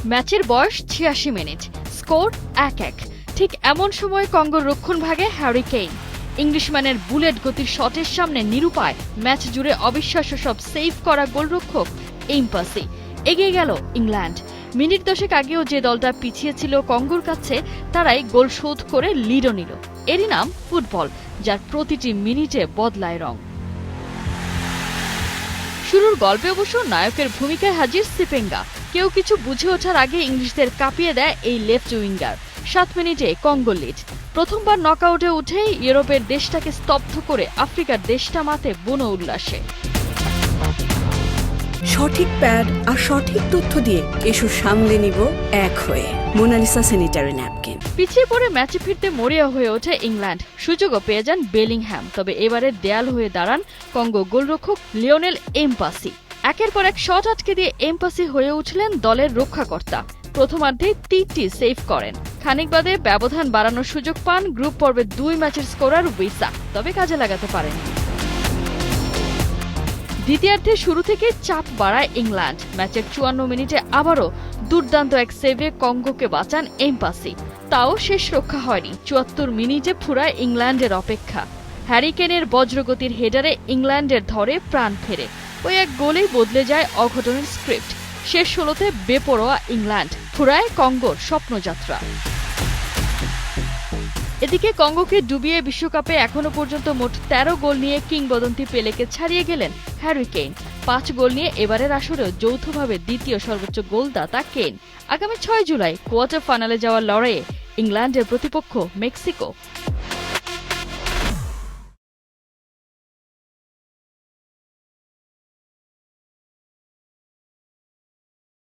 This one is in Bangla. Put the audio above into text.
ম্যাচের বয়স ৮৬ মিনিট, স্কোর ১-১। ঠিক এমন সময় কঙ্গোর রক্ষণভাগে হ্যারি কেইন ইংলিশম্যানের বুলেট গতির শটের সামনে নিরুপায়। ম্যাচ জুড়ে অবিশ্বাস্য সব সেভ করা গোলরক্ষক এমবাসি। এগিয়ে গেল ইংল্যান্ড। মিনিট ১০ আগেও যে দলটা পিছিয়ে ছিল কঙ্গোর কাছে, তারাই গোল শোধ করে লিডও নিল। এরই নাম ফুটবল, যার প্রতিটি মিনিটে বদলায় রং। শুরুর গল্পে অবশ্য নায়কের ভূমিকায় হাজির সিপেঙ্গা। কেউ কিছু বুঝে ওঠার আগে ইংলিশদের কাঁপিয়ে দেয় এই লেফট উইঙ্গার। ৭ মিনিটে কঙ্গো লিড। প্রথমবার নকআউটে উঠেই ইউরোপের দেশটাকে স্তব্ধ করে আফ্রিকার দেশটা মাতে বুনো উল্লাসে। সঠিক প্যাড আর সঠিক তথ্য দিয়ে এসো সামলে নিব এক হয়ে। Monalisa sanitary napkin. পিছিয়ে পড়ে ম্যাচে ফিরতে মরিয়া হয়ে ওঠে ইংল্যান্ড। সুযোগও পেয়ে যান বেলিংহ্যাম, তবে এবারে দেয়াল হয়ে দাঁড়ান কঙ্গো গোলরক্ষক লিওনেল এমবাসি। একের পর এক শট আটকে দিয়ে এমবাসি হয়ে উঠলেন দলের রক্ষাকর্তা। প্রথমার্ধে ৩টি সেভ করেন। খানিক বাদে ব্যবধান বাড়ানোর সুযোগ পান গ্রুপ পর্বের ২ ম্যাচের স্কোরার উইসা, তবে কাজে লাগাতে পারেননি। দ্বিতীয়ার্ধে শুরু থেকে চাপ বাড়ায় ইংল্যান্ড। ম্যাচের ৫৪ মিনিটে আবারও দুর্দান্ত এক সেভে কঙ্গোকে বাঁচান এমবাসি। তাও শেষ রক্ষা হয়নি। ৭৪ মিনিটে ফুরায় ইংল্যান্ডের অপেক্ষা। হ্যারি কেনের বজ্রগতির হেডারে ইংল্যান্ডের ধরে প্রাণ ফেরে। ওই এক গোলেই বদলে যায় অঘটনের স্ক্রিপ্ট। শেষ ১৬তে বেপরোয়া ইংল্যান্ড, ফুরায় কঙ্গোর স্বপ্নযাত্রা। এদিকে কঙ্গোকে ডুবিয়ে বিশ্বকাপে এখনো পর্যন্ত মোট ১৩ গোল নিয়ে কিংবদন্তি পেলেকে ছাড়িয়ে গেলেন হ্যারি কেইন। ৫ গোল নিয়ে এবারের আসরেও যৌথভাবে দ্বিতীয় সর্বোচ্চ গোলদাতা কেইন। আগামী ৬ জুলাই কোয়ার্টার ফাইনালে যাওয়ার লড়াইয়ে ইংল্যান্ডের প্রতিপক্ষ মেক্সিকো।